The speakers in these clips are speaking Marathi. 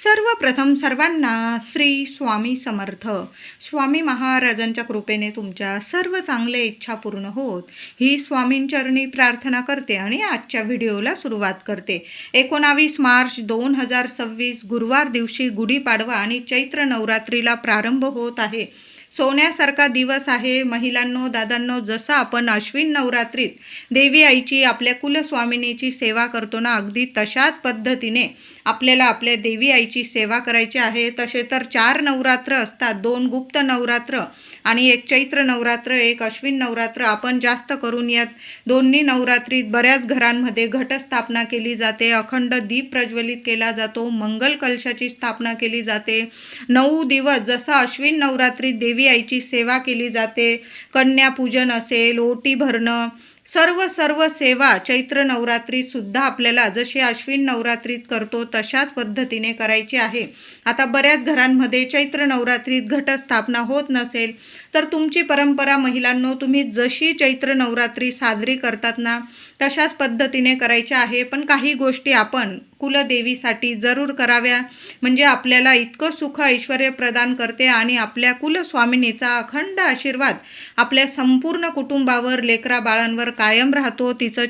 सर्वप्रथम सर्वांना श्री स्वामी समर्थ. स्वामी महाराजांच्या कृपेने तुमच्या सर्व चांगल्या इच्छा पूर्ण होत ही स्वामींचरणी प्रार्थना करते आणि आजच्या व्हिडिओला सुरुवात करते. 19 मार्च 2026 गुरुवार दिवशी गुढीपाडवा आणि चैत्र नवरात्रीला प्रारंभ होत आहे. सोन्यासारखा दिवस आहे. महिलांनो, दादांनो, जसं आपण अश्विन नवरात्रीत देवी आईची, आपल्या कुलस्वामिनीची सेवा करतो ना, अगदी तशाच पद्धतीने आपल्याला आपल्या देवी आईची सेवा करायची आहे. तसे तर 4 नवरात्र असतात, 2 गुप्त नवरात्र आणि एक चैत्र नवरात्र, एक अश्विन नवरात्र. आपण जास्त करून यात दोन्ही नवरात्रीत बऱ्याच घरांमध्ये घटस्थापना केली जाते, अखंड दीप प्रज्वलित केला जातो, मंगल कलशाची स्थापना केली जाते. 9 दिवस जसं अश्विन नवरात्रीत देवी आईची सेवा केली जाते, कन्यापूजन असेल, ओटी भरणं, सर्व सेवा चैत्र नवरात्रीत सुद्धा आपल्याला जशी अश्विन नवरात्रीत करतो तशाच पद्धतीने करायची आहे. आता बऱ्याच घरांमध्ये चैत्र नवरात्रीत घटस्थापना होत नसेल तर तुमची परंपरा महिलांनो, तुम्ही जशी चैत्र नवरात्री साजरी करतात ना तशाच पद्धतीने करायच्या आहे. पण काही गोष्टी आपण कुलदेवीसाठी जरूर कराव्या, म्हणजे आपल्याला इतकं सुख ऐश्वर्य प्रदान करते आणि आपल्या कुलस्वामिनीचा अखंड आशीर्वाद आपल्या संपूर्ण कुटुंबावर, लेकरा बाळांवर कायम राहतो. तिचं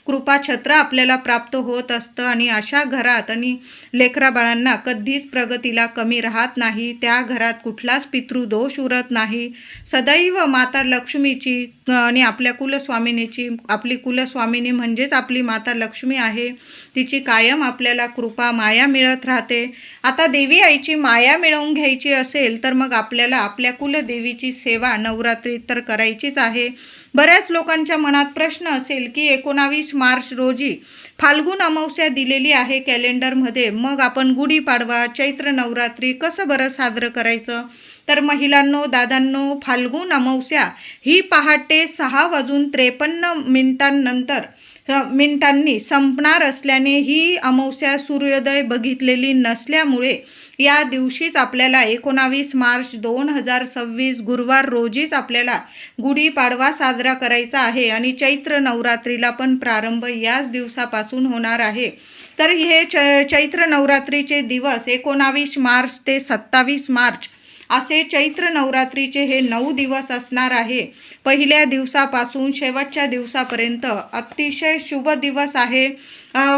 कृपा छत्र आपल्याला प्राप्त होत असतं आणि अशा घरात आणि लेकरा बाळांना कधीच प्रगतीला कमी राहत नाही. त्या घरात कुठलाच पितृदोष उरत नाही. सदैव माता लक्ष्मीची आणि आपल्या कुलस्वामिनीची, आपली कुलस्वामिनी म्हणजेच आपली माता लक्ष्मी आहे, तिची कायम आपल्याला कृपा माया मिळत राहते. आता देवी आईची माया मिळवून घ्यायची असेल तर मग आपल्याला आपल्या कुलदेवीची सेवा नवरात्रीत तर करायचीच आहे. बऱ्याच लोकांच्या मनात प्रश्न असेल की 19 मार्च रोजी फाल्गुन अमावस्या दिलेली आहे कॅलेंडरमध्ये, मग आपण गुढीपाडवा चैत्र नवरात्री कसं बरं साजरं करायचं? तर महिलांनो, दादांनो, फाल्गुन अमावस्या ही पहाटे 6:53 मिनिटांनी संपणार असल्याने ही अमावस्या सूर्योदय बघितलेली नसल्यामुळे या दिवशीच आपल्याला 19 मार्च 2026 गुरुवार रोजीच आपल्याला गुढीपाडवा साजरा करायचा आहे आणि चैत्र नवरात्रीला पण प्रारंभ याच दिवसापासून होणार आहे. तर हे चैत्र नवरात्रीचे दिवस 19 मार्च ते 27 मार्च असे चैत्र नवरात्रीचे हे 9 दिवस असणार आहे. पहिल्या दिवसापासून शेवटच्या दिवसापर्यंत अतिशय शुभ दिवस आहे.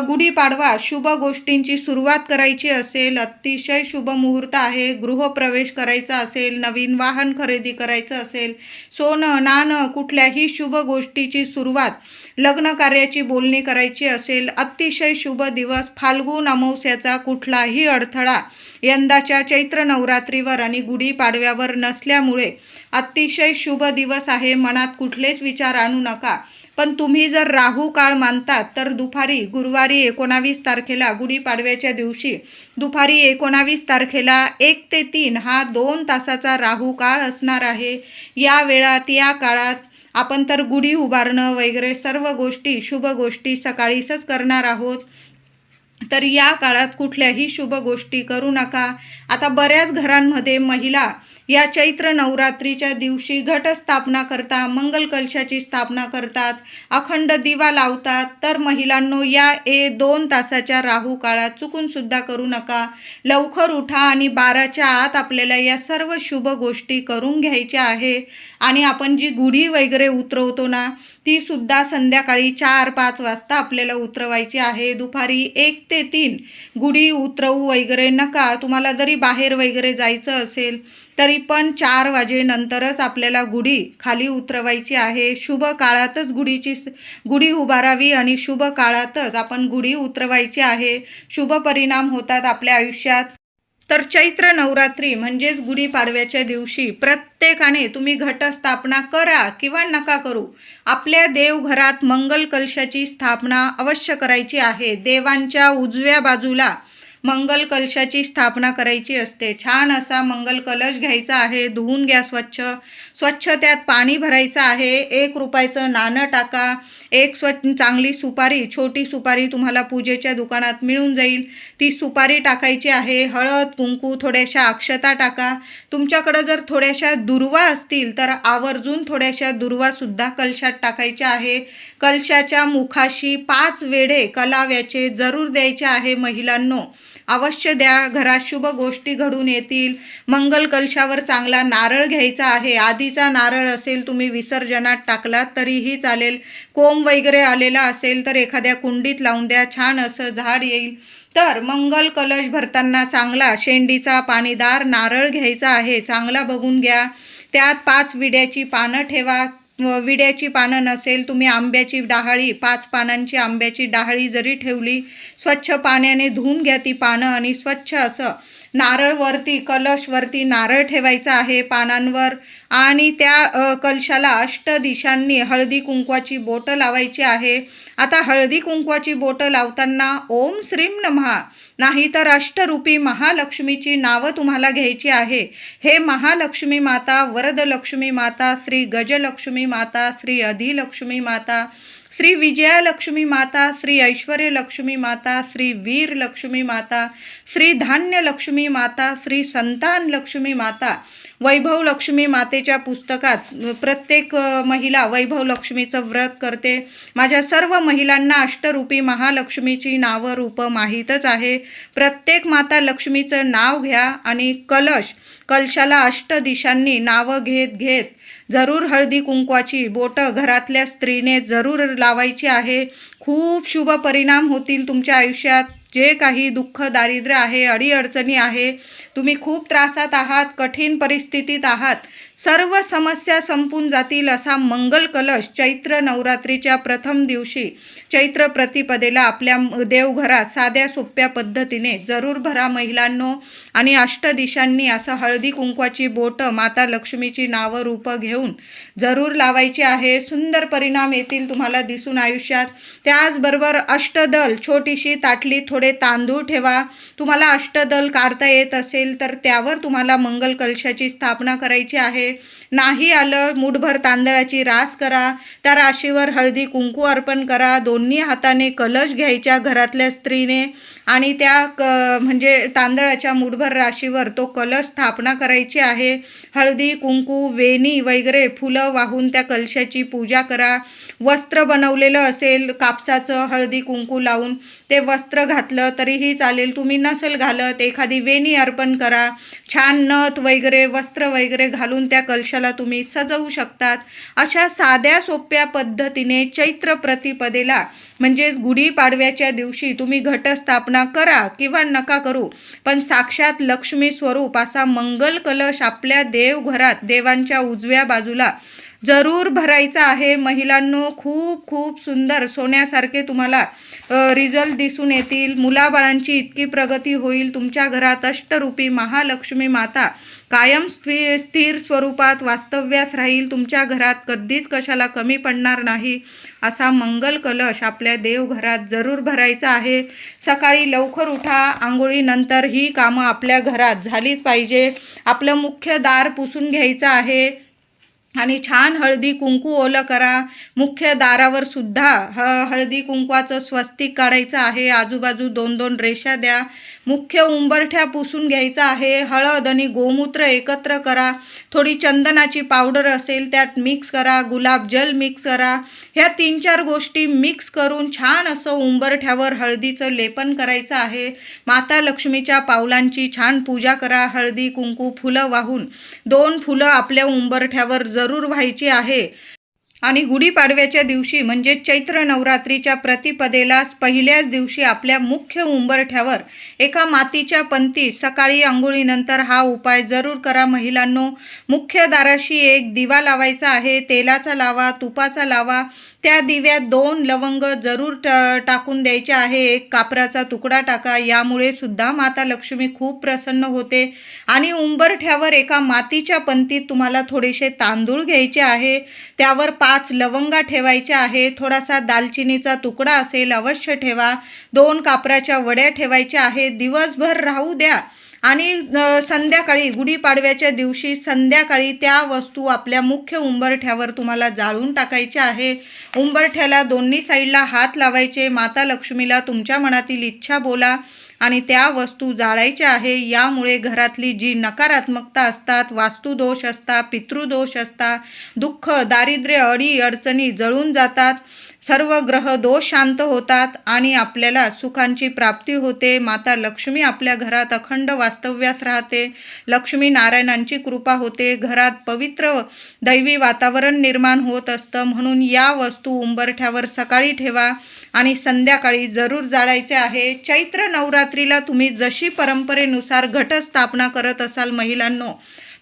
गुढीपाडवा शुभ गोष्टींची सुरुवात करायची असेल, अतिशय शुभ मुहूर्त आहे. गृहप्रवेश करायचा असेल, नवीन वाहन खरेदी करायचं असेल, सोनं नाणं कुठल्याही शुभ गोष्टीची सुरुवात, लग्न कार्याची बोलणी करायची असेल, अतिशय शुभ दिवस. फाल्गुन अमावस्याचा कुठलाही अडथळा यंदाच्या चैत्र नवरात्रीवर आणि गुढीपाडव्यावर नसल्यामुळे अतिशय शुभ दिवस आहे. मनात कुठलेच विचार आणू नका. पण तुम्ही जर राहू काळ मानतात तर दुपारी गुरुवारी 19 तारखेला गुढीपाडव्याच्या दिवशी दुपारी 19 तारखेला 1 ते 3 हा 2 तासाचा राहू काळ असणार आहे. या वेळात, या काळात आपण तर गुढी उभारणं वगैरे सर्व गोष्टी, शुभ गोष्टी सकाळीच करणार आहोत. तर या काळात कुठल्याही शुभ गोष्टी करू नका. आता बऱ्याच घरांमध्ये महिला या चैत्र नवरात्रीच्या दिवशी घटस्थापना करतात, मंगल कलशाची स्थापना करतात, अखंड दिवा लावतात. तर महिलांनो, या 2 तासाच्या राहू काळात चुकून सुद्धा करू नका. लवकर उठा आणि 12च्या आत आपल्याला या सर्व शुभ गोष्टी करून घ्यायच्या आहे. आणि आपण जी गुढी वगैरे उतरवतो ना, ती सुद्धा संध्याकाळी 4-5 वाजता आपल्याला उतरवायची आहे. दुपारी 1 ते 3 गुढी उतरवू वगैरे नका. तुम्हाला जरी बाहेर वगैरे जायचं असेल तरी पण 4 वाजेनंतरच आपल्याला गुढी खाली उतरवायची आहे. शुभ काळातच गुढी उभारावी आणि शुभ काळातच आपण गुढी उतरवायची आहे. शुभ परिणाम होतात आपल्या आयुष्यात. तर चैत्र नवरात्री म्हणजेच गुढीपाडव्याच्या दिवशी प्रत्येकाने तुम्ही घटस्थापना करा किंवा नका करू, आपल्या देवघरात मंगल कलशाची स्थापना अवश्य करायची आहे. देवांच्या उजव्या बाजूला मंगल कलशाची स्थापना करायची असते. छान असा मंगल कलश घ्यायचा आहे, धुवून घ्या स्वच्छ त्यात पाणी भरायचं आहे. 1 रुपयाचं नाणं टाका, एक चांगली सुपारी, छोटी सुपारी तुम्हाला पूजेच्या दुकानात मिळून जाईल, ती सुपारी टाकायची आहे. हळद कुंकू, थोड्याशा अक्षता टाका. तुमच्याकडं जर थोड्याशा दुर्वा असतील तर आवर्जून थोड्याशा दुर्वासुद्धा कलशात टाकायच्या आहे. कलशाच्या मुखाशी 5 वेढे कलाव्याचे जरूर द्यायचे आहे महिलांनो. अवश्य द्या. घरात शुभ गोष्टी घडून येतील. मंगल कलशावर चांगला नारळ घ्यायचा आहे. आधीचा नारळ असेल तुम्ही विसर्जनात टाकलात तरीही चालेल. कोंब वगैरे आलेला असेल तर एखाद्या कुंडीत लावून द्या, छान असं झाड येईल. तर मंगल कलश भरताना चांगला शेंडीचा पाणीदार नारळ घ्यायचा आहे. चांगला बघून घ्या. त्यात 5 विड्याची पानं ठेवा. विड्याची पानं नसेल तुम्ही आंब्याची डहाळी, 5 पानांची आंब्याची डहाळी जरी ठेवली, स्वच्छ पाण्याने धुवून घ्या ती पानं आणि स्वच्छ असं नारळवरती, कलशवरती नारळ ठेवायचा आहे पानांवर. आणि त्या कलशाला अष्टदिशांनी हळदी कुंकवाची बोटं लावायची आहे. आता हळदी कुंकवाची बोटं लावताना ओम श्रीम नमः नाहीतर अष्टरूपी महालक्ष्मीची नावं तुम्हाला घ्यायची आहे. हे महालक्ष्मी माता, वरदलक्ष्मी माता, श्री गजलक्ष्मी माता, श्री अधिलक्ष्मी माता, श्री विजयालक्ष्मी माता, श्री ऐश्वर्यलक्ष्मी माता, श्री वीरलक्ष्मी माता, श्री धान्यलक्ष्मी माता, श्री संतान लक्ष्मी माता. वैभव लक्ष्मी मातेच्या पुस्तकात प्रत्येक महिला वैभव लक्ष्मीचं व्रत करते. माझ्या सर्व महिलांना अष्टरूपी महालक्ष्मीची नावं रूपं माहीतच आहे. प्रत्येक माता लक्ष्मीचं नाव घ्या आणि कलशाला अष्टदिशांनी नावं घेत घेत जरूर हळदी कुंकवाची बोटं घरातल्या स्त्रीने जरूर लावायची आहे. खूप शुभ परिणाम होतील तुमच्या आयुष्यात. जे काही दुःख दारिद्र्य आहे, अडीअडचणी आहे, तुम्ही खूप त्रासात आहात, कठीण परिस्थितीत आहात, सर्व समस्या संपून जातील असा मंगल कलश चैत्र नवरात्रीच्या प्रथम दिवशी चैत्र प्रतिपदेला आपल्या देवघरात साध्या सोप्या पद्धतीने जरूर भरा महिलांनो. आणि अष्टदिशांनी असं हळदी कुंकवाची बोटं माता लक्ष्मीची नावं रूपं घेऊन जरूर लावायची आहे. सुंदर परिणाम येतील तुम्हाला दिसून आयुष्यात. त्याचबरोबर अष्टदल छोटीशी ताटली थोडे तांदूळ ठेवा. तुम्हाला अष्टदल काढता येत असेल तर त्यावर तुम्हाला मंगल कलशाची स्थापना करायची आहे. नाही आलं, मुठभर तांदळाची रास करा. त्या राशीवर हळदी कुंकू अर्पण करा. दोन्ही हाताने कलश घ्यायच्या घरातल्या स्त्रीने आणि त्या म्हणजे तांदळाच्या मुठभर राशीवर तो कलश स्थापना करायची आहे. हळदी कुंकू, वेणी वगैरे फुलं वाहून त्या कलशाची पूजा करा. वस्त्र बनवलेलं असेल कापसाचं, हळदी कुंकू लावून ते वस्त्र घातलं तरीही चालेल. तुम्ही नसेल घालत, एखादी वेणी अर्पण करा. छान नथ वगैरे वस्त्र वगैरे घालून त्या कलशाला तुम्ही सजवू शकतात. अशा साध्या सोप्या पद्धतीने चैत्र प्रतिपदेला म्हणजेच गुढीपाडव्याच्या दिवशी तुम्ही घटस्थापना करा किंवा नका करू, पण साक्षात लक्ष्मी स्वरूप असा मंगल कलश आपल्या देवघरात देवांच्या उजव्या बाजूला जरूर भरायचा आहे. महिलांनो, खूप खूप सुंदर सोन्यासारखे तुम्हाला रिझल्ट दिसून येतील. मुलाबाळांची इतकी प्रगती होईल. तुमच्या घरात अष्टरूपी महालक्ष्मी माता कायम स्थिर स्वरूपात वास्तव्यास राहील. तुमच्या घरात कधीच कशाला कमी पडणार नाही असा मंगल कलश आपल्या देवघरात जरूर भरायचा आहे. सकाळी लवकर उठा. आंघोळीनंतर ही कामं आपल्या घरात झालीच पाहिजे. आपलं मुख्य दार पुसून घ्यायचं आहे आणि छान हळदी कुंकू ओलं करा. मुख्य दारावर सुद्धा हळदी कुंकवाचं स्वस्तिक काढायचं आहे. आजूबाजू 2-2 रेषा द्या. मुख्य उंबरठ्या पुसून घ्यायचा आहे. हळद आणि गोमूत्र एकत्र करा. थोडी चंदनाची पावडर असेल त्यात मिक्स करा. गुलाबजल मिक्स करा. ह्या 3-4 गोष्टी मिक्स करून छान असं उंबरठ्यावर हळदीचं लेपन करायचं आहे. माता लक्ष्मीच्या पावलांची छान पूजा करा. हळदी कुंकू फुलं वाहून 2 फुलं आपल्या उंबरठ्यावर जरूर व्हायची आहे. आणि गुढीपाडव्याच्या दिवशी म्हणजे चैत्र नवरात्रीच्या प्रतिपदेला पहिल्याच दिवशी आपल्या मुख्य उंबरठ्यावर एका मातीच्या पंतीत सकाळी आंघोळीनंतर हा उपाय जरूर करा महिलांनो. मुख्य दाराशी एक दिवा लावायचा आहे. तेलाचा लावा, तुपाचा लावा. त्या दिव्यात 2 लवंग जरूर टाकून द्यायचे आहे. 1 कापराचा तुकडा टाका. यामुळे सुद्धा माता लक्ष्मी खूप प्रसन्न होते. आणि उंबरठ्यावर एका मातीच्या पंतीत तुम्हाला थोडेसे तांदूळ घ्यायचे आहे. त्यावर 5 लवंगा ठेवायच्या आहे. थोडासा दालचिनीचा तुकडा असेल अवश्य ठेवा. 2 कापराच्या वड्या ठेवायच्या आहेत. दिवसभर राहू द्या आणि संध्याकाळी गुढीपाडव्याच्या दिवशी संध्याकाळी त्या वस्तू आपल्या मुख्य उंबरठ्यावर तुम्हाला जाळून टाकायच्या आहे. उंबरठ्याला दोन्ही साईडला हात लावायचे. माता लक्ष्मीला तुमच्या मनातील इच्छा बोला आणि त्या वस्तू जाळायच्या आहे. यामुळे घरातली जी नकारात्मकता असतात, वास्तुदोष असतात, पितृदोष असतात, दुःख दारिद्र्य अडी अडचणी जळून जातात. सर्व ग्रह दोष शांत होतात आणि आपल्याला सुखांची प्राप्ती होते. माता लक्ष्मी आपल्या घरात अखंड वास्तव्यास राहते. लक्ष्मी नारायणांची कृपा होते. घरात पवित्र दैवी वातावरण निर्माण होत असतं. म्हणून या वस्तू उंबरठ्यावर सकाळी ठेवा आणि संध्याकाळी जरूर जाळायचे आहे. चैत्र नवरात्रीला तुम्ही जशी परंपरेनुसार घटस्थापना करत असाल महिलांनो,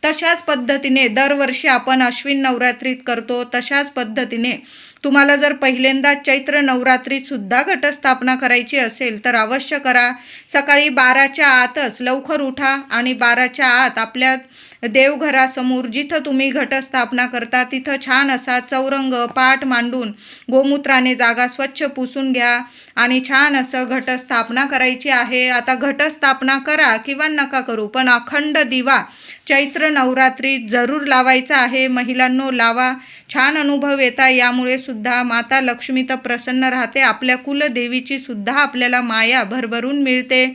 तशाच पद्धतीने दरवर्षी आपण अश्विन नवरात्रीत करतो. तशाच पद्धतीने तुम्हाला जर पहिल्यांदा चैत्र नवरात्रीत सुद्धा घटस्थापना करायची असेल तर अवश्य करा. सकाळी 12च्या आतच लवकर उठा आणि 12च्या आत आपल्या देवघरासमोर जिथं तुम्ही घटस्थापना करता तिथं छान असा चौरंग पाट मांडून गोमूत्राने जागा स्वच्छ पुसून घ्या आणि छान असं घटस्थापना करायची आहे. आता घटस्थापना करा किंवा नका करू, पण अखंड दिवा चैत्र नवरात्रीत जरूर लावायचा आहे. महिलांनो, लावा. छान अनुभव येता. यामुळे सुद्धा माता लक्ष्मी तर प्रसन्न राहते. आपल्या कुलदेवीची सुद्धा आपल्याला माया भरभरून मिळते.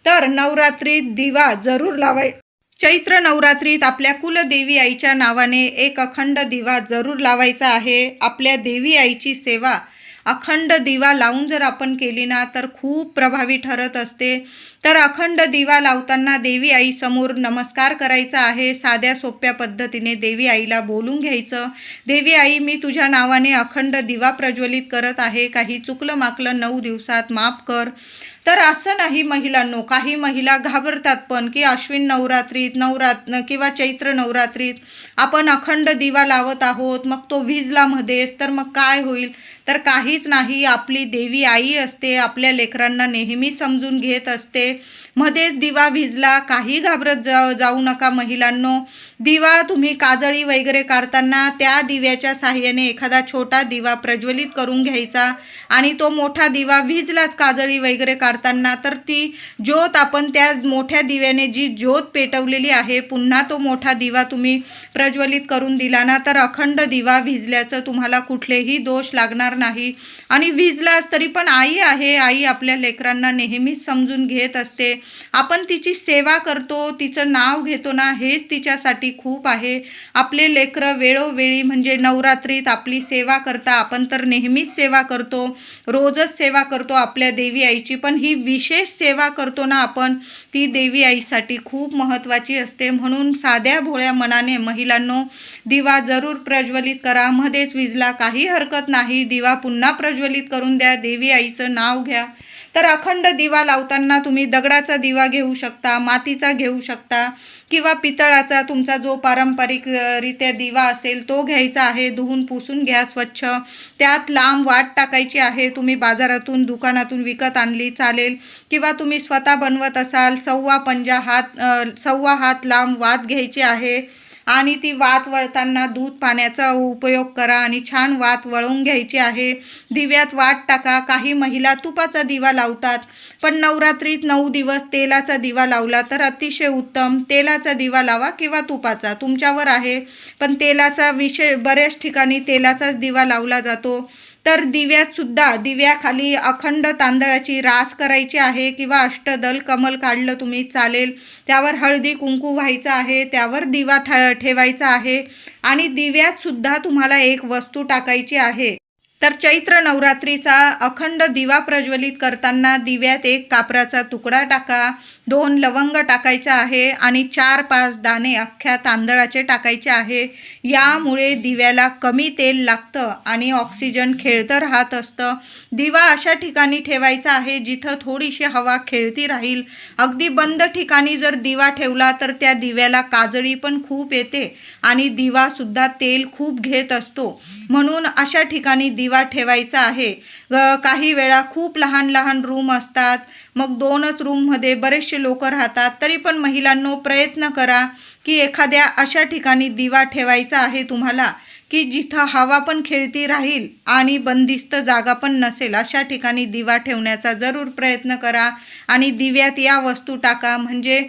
तर नवरात्रीत दिवा जरूर लावाय. चैत्र नवरात्रीत आपल्या कुलदेवी आईच्या नावाने एक अखंड दिवा जरूर लावायचा आहे. आपल्या देवी आईची सेवा अखंड दिवा लावून जर आपण केली ना तर खूप प्रभावी ठरत असते. तर अखंड दिवा लावताना देवी आई समोर नमस्कार करायचा आहे. साध्या सोप्या पद्धतीने देवी आईला बोलून घ्यायचं. देवी आई, मी तुझ्या नावाने अखंड दिवा प्रज्वलित करत आहे. काही चुकलं माकलं 9 दिवसात माफ कर. तर असं नाही महिलांनो, काही महिला घाबरतात पण की अश्विन नवरात्रीत किंवा चैत्र नवरात्रीत आपण अखंड दिवा लावत आहोत, मग तो विझला मध्येच तर मग काय होईल. तर काहीच नाही. आपली देवी आई असते, आपल्या लेकरांना नेहमी समजून घेत असते. मध्येच दिवा विझला काही घाबरत जाऊ नका महिलांनो. दिवा तुम्ही काजळी वगैरे काढताना त्या दिव्याच्या साहाय्याने एखादा छोटा दिवा प्रज्वलित करून घ्यायचा आणि तो मोठा दिवा विझलाच काजळी वगैरे काढताना तर ती ज्योत आपण त्या मोठ्या दिव्याने जी ज्योत पेटवलेली आहे पुन्हा तो मोठा दिवा तुम्ही प्रज्वलित करून दिला ना तर अखंड दिवा विझल्याचं तुम्हाला कुठलेही दोष लागणार नाही. आणि विझलाच तरी पण आई आहे. आई आपल्या लेकरांना नेहमीच समजून घेत असते. आपण तिची सेवा करतो, तिचं नाव घेतो ना, हेच तिच्यासाठी खूप आहे. आपले लेकरं वेळोवेळी म्हणजे नवरात्रीत आपली सेवा करता. आपण तर नेहमीच सेवा करतो, रोजच सेवा करतो आपल्या देवी आईची, पण ही विशेष सेवा करतो ना आपण, ती देवी आईसाठी खूप महत्त्वाची असते. म्हणून साध्या भोळ्या मनाने महिलांनो दिवा जरूर प्रज्वलित करा. मध्येच विझला काही हरकत नाही, दिवा पुन्हा प्रज्वलित करून द्या. देवी आईचं नाव घ्या. तर अखंड दिवा लावताना तुम्ही दगडाचा दिवा घेऊ शकता, मातीचा घेऊ शकता किंवा पितळाचा तुमचा जो पारंपरिकरित्या दिवा असेल तो घ्यायचा आहे. धुवून पुसून घ्या स्वच्छ. त्यात लांब वात टाकायची आहे. तुम्ही बाजारातून दुकानातून विकत आणली चालेल किंवा तुम्ही स्वतः बनवत असाल. 1.25 हात लांब वात घ्यायची आहे आणि ती वात वळताना दूध पाण्याचा उपयोग करा आणि छान वात वळवून घ्यायची आहे. दिव्यात वात टाका. काही महिला तुपाचा दिवा लावतात, पण नवरात्रीत 9 दिवस तेलाचा दिवा लावला तर अतिशय उत्तम. तेलाचा दिवा लावा किंवा तुपाचा, तुमच्यावर आहे. पण तेलाचा बऱ्याच ठिकाणी तेलाचाच दिवा लावला जातो. तर दिव्यात सुद्धा दिव्याखाली अखंड तांदळाची रास करायची आहे किंवा अष्टदल कमल काढलं तुम्ही चालेल. त्यावर हळदी कुंकू व्हायचं आहे. त्यावर दिवा ठेवायचा आहे आणि दिव्यात सुद्धा तुम्हाला एक वस्तू टाकायची आहे. तर चैत्र नवरात्रीचा अखंड दिवा प्रज्वलित करताना दिव्यात एक कापराचा तुकडा टाका, 2 लवंग टाकायचा आहे आणि 4-5 दाणे अख्ख्या तांदळाचे टाकायचे आहे. यामुळे दिव्याला कमी तेल लागतं आणि ऑक्सिजन खेळतं राहत असतं. दिवा अशा ठिकाणी ठेवायचा आहे जिथं थोडीशी हवा खेळती राहील. अगदी बंद ठिकाणी जर दिवा ठेवला तर त्या दिव्याला काजळी पण खूप येते आणि दिवासुद्धा तेल खूप घेत असतो. म्हणून अशा ठिकाणी दिवा ठेवायचा आहे. काही वेळा खूप लहान लहान रूम असतात, मग 2च रूममध्ये बरेचसे लोक राहतात. तरी पण महिलांनो प्रयत्न करा की एखाद्या अशा ठिकाणी दिवा ठेवायचा आहे तुम्हाला की जिथं हवा पण खेळती राहील आणि बंदिस्त जागा पण नसेल. अशा ठिकाणी दिवा ठेवण्याचा जरूर प्रयत्न करा आणि दिव्यात या वस्तू टाका. म्हणजे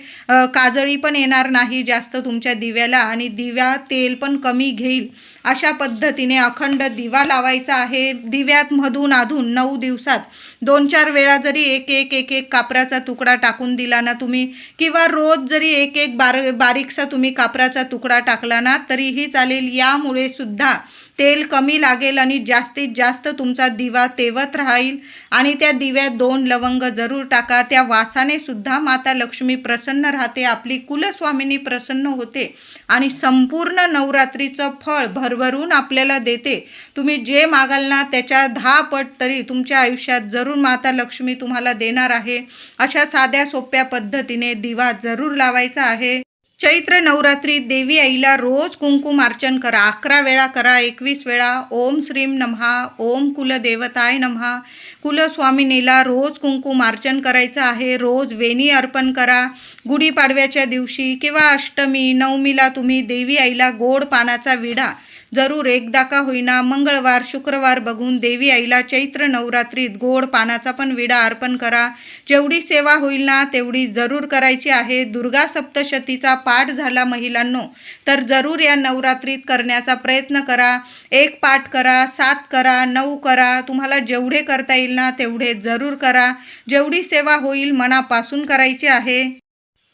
काजळी पण येणार नाही जास्त तुमच्या दिव्याला आणि दिव्या तेल पण कमी घेईल. अशा पद्धतीने अखंड दिवा लावायचा आहे. दिव्यात मधून अधून 9 दिवसात 2-4 वेळा जरी एक कापराचा तुकडा टाकून दिला ना तुम्ही किंवा रोज जरी एक बारीकसा तुम्ही कापराचा तुकडा टाकला ना तरीही चालेल. यामुळे सुद्धा तेल कमी लागेल आणि जास्तीत जास्त तुमचा दिवा तेवत राहील. आणि त्या दिव्यात 2 लवंग जरूर टाका. त्या वासाने सुद्धा माता लक्ष्मी प्रसन्न राहते, आपली कुलस्वामिनी प्रसन्न होते आणि संपूर्ण नवरात्रीचं फळ भरभरून आपल्याला देते. तुम्ही जे मागाल ना त्याच्या 10 पट तरी तुमच्या आयुष्यात जरूर माता लक्ष्मी तुम्हाला देणार आहे. अशा साध्या सोप्या पद्धतीने दिवा जरूर लावायचा आहे. चैत्र नवरात्रीत देवी आईला रोज कुंकुमार्चन करा. 11 वेळा करा, 21 वेळा. ओम श्रीम नमः, ओम कुलदेवताय नमः. कुलस्वामिनीला रोज कुंकुमार्चन करायचं आहे. रोज वेणी अर्पण करा. गुढीपाडव्याच्या दिवशी किंवा अष्टमी नवमीला तुम्ही देवी आईला गोड पानाचा विडा जरूर एकदा का होईना मंगळवार शुक्रवार बघून देवी आईला चैत्र नवरात्रीत गोड पानाचा पण विडा अर्पण करा. जेवढी सेवा होईल ना तेवढी जरूर करायची आहे. दुर्गा सप्तशतीचा पाठ झाला महिलांनो तर जरूर या नवरात्रीत करण्याचा प्रयत्न करा. 1 पाठ करा, 7 करा, 9 करा. तुम्हाला जेवढे करता येईल ना तेवढे जरूर करा. जेवढी सेवा होईल मनापासून करायची आहे.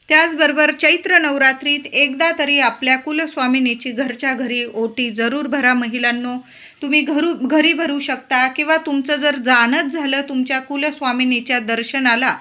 त्याचबरोबर चैत्र नवरात्रीत एकदा तरी आपल्या कुलस्वामिनीची घरच्या घरी ओटी जरूर भरा महिलांनो. तुम्ही घरी भरू शकता किंवा तुमचं जर जाणंच झालं तुमच्या कुलस्वामिनीच्या दर्शनाला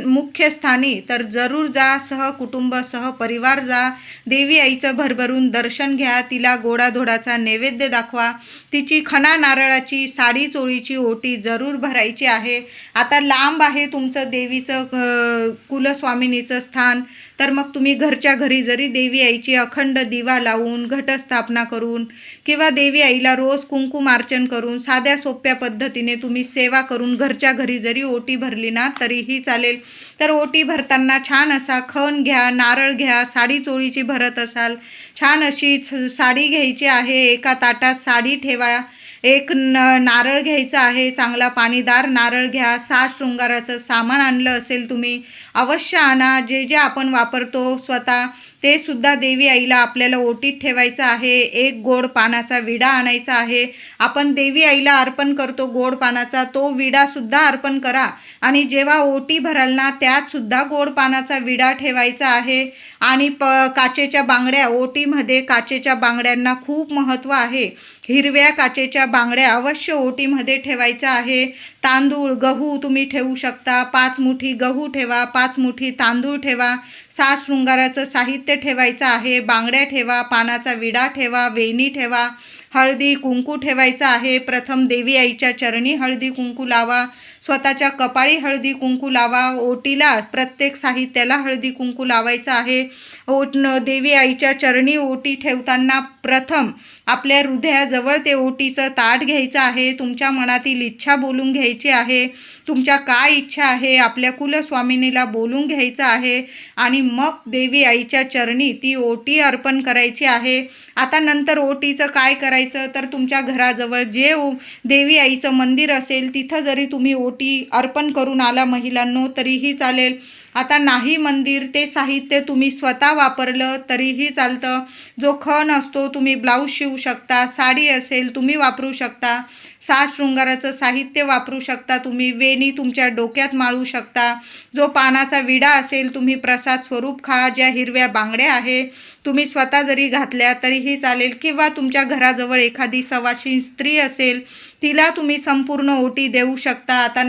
मुख्य स्थानी तर जरूर जा. सहकुटुंब सहपरिवार जा. देवी आईचं भरभरून दर्शन घ्या. तिला गोडाधोडाचा नैवेद्य दाखवा. तिची खणा नारळाची साडी चोळीची ओटी जरूर भरायची आहे. आता लांब आहे तुमचं देवीचं कुलस्वामिनीचं स्थान तर मग तुम्ही घरच्या घरी जरी देवी आईची अखंड दिवा लावून घटस्थापना करून किंवा देवी आईला रोज कुंकुमार्चन करून साध्या सोप्या पद्धतीने तुम्ही सेवा करून घरच्या घरी जरी ओटी भरली ना तरीही चालेल. तर ओटी भरताना छान असा खण घ्या, नारळ घ्या. साडी चोळीची भरत असाल छान अशी साडी घ्यायची आहे. एका ताटात साडी ठेवा. एक नारळ घ्यायचा आहे, चांगला पाणीदार नारळ घ्या. 7 शृंगाराचं सामान आणलं असेल तुम्ही अवश्य आणा. जे जे आपण वापरतो स्वतः ते सुद्धा देवी आईला आपल्याला ओटीत ठेवायचं आहे. 1 गोड पानाचा विडा आणायचा आहे. आपण देवी आईला अर्पण करतो गोड पानाचा तो विडा सुद्धा अर्पण करा. आणि जेव्हा ओटी भराल ना त्यात सुद्धा गोड पानाचा विडा ठेवायचा आहे. आणि काचेच्या बांगड्या, ओटीमध्ये काचेच्या बांगड्यांना खूप महत्त्व आहे. हिरव्या काचेच्या बांगड्या अवश्य ओटीमध्ये ठेवायच्या आहे. तांदूळ गहू तुम्ही ठेवू शकता. 5 मुठी गहू ठेवा, 5 मुठी तांदूळ ठेवा. 7 शृंगाराचं साहित्य ठेवायचं आहे. बांगड्या ठेवा, पानाचा विडा ठेवा, वेणी ठेवा, हळदी कुंकू ठेवायचं आहे. प्रथम देवी आईच्या चरणी हळदी कुंकू लावा. स्वतःच्या कपाळी हळदी कुंकू लावा. ओटीला प्रत्येक साहित्याला हळदी कुंकू लावायचं आहे. देवी आईच्या चरणी ओटी ठेवताना प्रथम आपल्या हृदयाजवळ ते ओटीचं ताट घ्यायचं आहे. तुमच्या मनातील इच्छा बोलून घ्यायची आहे. तुमच्या काय इच्छा आहे आपल्या कुलस्वामिनीला बोलून घ्यायचं आहे. आणि मग देवी आईच्या चरणी ती ओटी अर्पण करायची आहे. आता नंतर ओटीचं काय करायचं तर तुमच्या घराजवळ जे देवी आईचं मंदिर असेल तिथं जरी तुम्ही ओटी अर्पण करून आला महिलांनो तरीही चालेल. आता नाही मंदिर ते साहित्य तुम्ही स्वतः वापरलं तरीही चालतं. जो खण असतो तुम्ही ब्लाऊज शिवू शकता. साडी असेल तुम्ही वापरू शकता. 7 शृंगाराचं साहित्य वापरू शकता. तुम्ही वेणी तुमच्या डोक्यात माळू शकता. जो पानाचा विडा असेल तुम्ही प्रसाद स्वरूप खा. ज्या हिरव्या बांगड्या आहे तुम्ही स्वतः जरी घातल्या तरीही चालेल. किंवा तुमच्या घराजवळ एखादी सवाशीण स्त्री असेल तिला तुम्ही संपूर्ण ओटी देऊ शकता. आता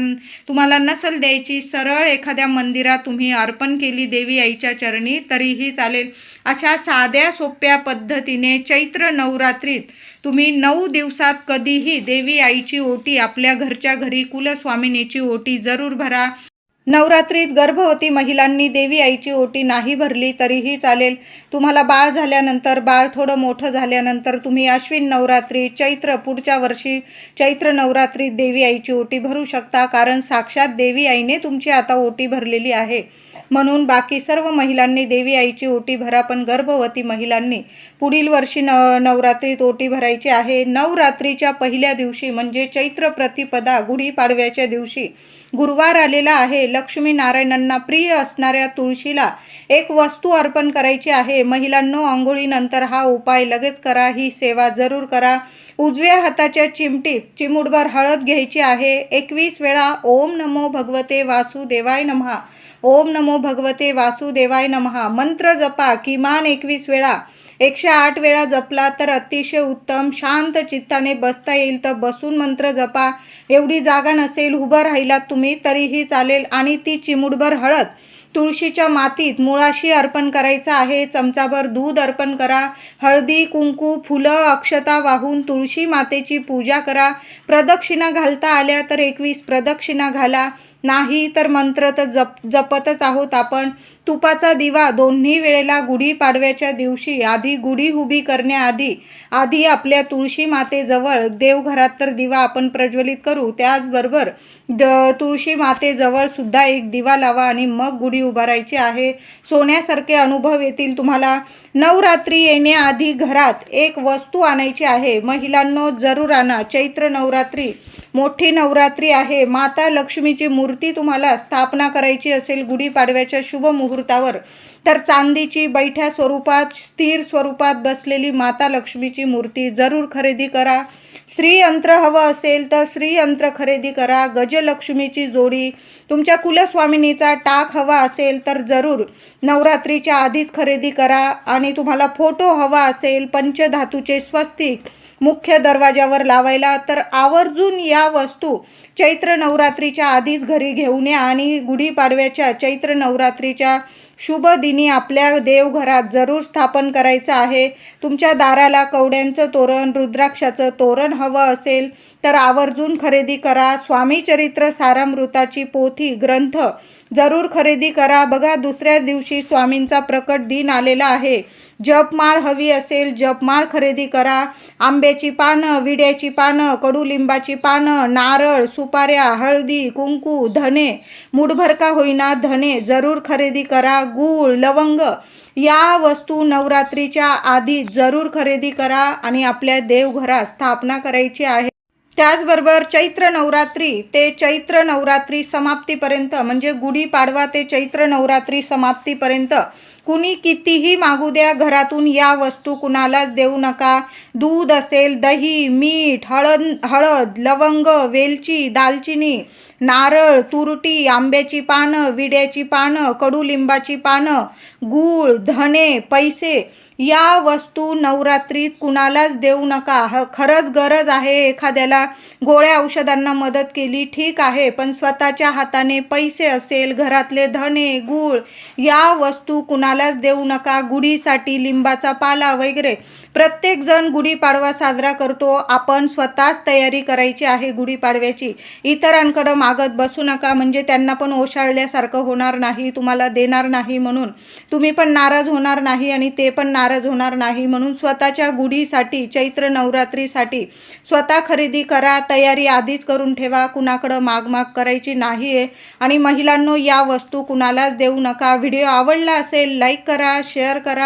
तुम्हाला नसल द्यायची सरळ एखाद्या मंदिरात तुम्ही अर्पण केली देवी आईच्या चरणी तरीही चालेल. अशा साध्या सोप्या पद्धतीने चैत्र नवरात्रीत तुम्ही 9 दिवसात कधीही देवी आईची ओटी आपल्या घरच्या घरी कुलस्वामिनीची ओटी जरूर भरा. नवरात्रीत गर्भवती महिलांनी देवी आईची ओटी नाही भरली तरीही चालेल. तुम्हाला बाळ झाल्यानंतर बाळ थोडं मोठं झाल्यानंतर तुम्ही अश्विन नवरात्री पुढच्या वर्षी चैत्र नवरात्रीत देवी आईची ओटी भरू शकता. कारण साक्षात देवी आईने तुमची आता ओटी भरलेली आहे. म्हणून बाकी सर्व महिलांनी देवी आईची ओटी भरा. पण गर्भवती महिलांनी पुढील वर्षी नवरात्रीत ओटी भरायची आहे. नवरात्रीच्या पहिल्या दिवशी म्हणजे चैत्र प्रतिपदा गुढीपाडव्याच्या दिवशी गुरुवार आलेला आहे. लक्ष्मी नारायणांना प्रिय असणाऱ्या तुळशीला एक वस्तू अर्पण करायची आहे. महिलांनो आंघोळीनंतर हा उपाय लगेच करा. ही सेवा जरूर करा. उजव्या हाताच्या चिमटीत चिमूटभर हळद घ्यायची आहे. 21 वेळा ओम नमो भगवते वासुदेवाय नमः, ओम नमो भगवते वासुदेवाय नमः मंत्र जपा. किमान 21 वेळा 108 वेळा जपला तर अतिशय उत्तम. शांत चित्ताने बसता येईल तर बसून मंत्र जपा. एवढी जागा नसेल, उभं राहिलात तुम्ही तरीही चालेल. आणि ती चिमूटभर हळद तुळशीच्या मातीत मुळाशी अर्पण करायचं आहे. चमचाभर दूध अर्पण करा. हळदी, कुंकू, फुलं, अक्षता वाहून तुळशी मातेची पूजा करा. प्रदक्षिणा घालता आल्या तर 21 प्रदक्षिणा घाला. नाही तर मंत्र तर जपतच आहोत आपण. तुपाचा दिवा दोन्ही वेळेला गुढीपाडव्याच्या दिवशी आधी गुढी उभी करण्याआधी आपल्या तुळशी मातेजवळ, देवघरात तर दिवा आपण प्रज्वलित करू, त्याचबरोबर तुळशी मातेजवळ सुद्धा एक दिवा लावा आणि मग गुढी उभारायची आहे. सोन्यासारखे अनुभव येतील तुम्हाला. नवरात्री येण्याआधी घरात एक वस्तू आणायची आहे. महिलांनो, जरूर आणा. चैत्र नवरात्री मोठी नवरात्री आहे. माता लक्ष्मीची मूर्ती तुम्हाला स्थापना करायची असेल गुढीपाडव्याच्या शुभ मुहूर्तावर, तर चांदीची बैठ्या स्वरूपात, स्थिर स्वरूपात बसलेली माता लक्ष्मीची मूर्ती जरूर खरेदी करा. श्रीयंत्र हवं असेल तर श्रीयंत्र खरेदी करा. गजलक्ष्मीची जोडी, तुमच्या कुलस्वामिनीचा टाक हवा असेल तर जरूर नवरात्रीच्या आधीच खरेदी करा. आणि तुम्हाला फोटो हवा असेल पंचधातूचे स्वस्तिक मुख्य दरवाजावर लावायला, तर आवर्जून या वस्तू चैत्र नवरात्रीच्या आधीच घरी घेऊन या आणि गुढीपाडव्याच्या चैत्र नवरात्रीच्या शुभ दिनी आपल्या देवघरात जरूर स्थापन करायचं आहे. तुमच्या दाराला कवड्यांचं तोरण, रुद्राक्षाचं तोरण हवं असेल तर आवर्जून खरेदी करा. स्वामी चरित्र सारामृताची पोथी, ग्रंथ जरूर खरेदी करा. बघा, दुसऱ्या दिवशी स्वामींचा प्रकट दिन आलेला आहे. जपमाळ हवी असेल, जपमाळ खरेदी करा. आंब्याची पानं, विड्याची पानं, कडुलिंबाची पानं, नारळ, सुपाऱ्या, हळदी, कुंकू, धने, मुठभर का होईना धने जरूर खरेदी करा. गूळ, लवंग या वस्तू नवरात्रीच्या आधी जरूर खरेदी करा आणि आपल्या देवघरात स्थापना करायची आहे. त्याचबरोबर चैत्र नवरात्री ते चैत्र नवरात्री समाप्तीपर्यंत, म्हणजे गुढीपाडवा ते चैत्र नवरात्री समाप्तीपर्यंत कुणी कितीही मागू द्या, घरातून या वस्तू कुणालाच देऊ नका. दूध असेल, दही, मीठ, हळद, लवंग, वेलची, दालचिनी, नारळ, तुरटी, आंब्याची पानं, विड्याची पानं, कडुलिंबाची पानं, गूळ, धने, पैसे या वस्तू नवरात्रीत कुणालाच देऊ नका. खरंच गरज आहे एखाद्याला, गोळ्या औषधांना मदत केली ठीक आहे, पण स्वतःच्या हाताने पैसे असेल, घरातले धने, गूळ या वस्तू कुणालाच देऊ नका. गुढीसाठी लिंबाचा पाला वगैरे प्रत्येकजण गुढीपाडवा साजरा करतो. आपण स्वतःच तयारी करायची आहे गुढीपाडव्याची. इतरांकडं मागत बसू नका, म्हणजे त्यांना पण ओशाळल्यासारखं होणार नाही, तुम्हाला देणार नाही म्हणून तुम्ही पण नाराज होणार नाही आणि ते पण नाराज होणार नाही. म्हणून स्वतःच्या गुढीसाठी, चैत्र नवरात्रीसाठी स्वतः खरेदी करा. तयारी आधीच करून ठेवा, कुणाकडं माग करायची नाही आहे. आणि महिलांनो, या वस्तू कुणालाच देऊ नका. व्हिडिओ आवडला असेल लाईक करा, शेअर करा.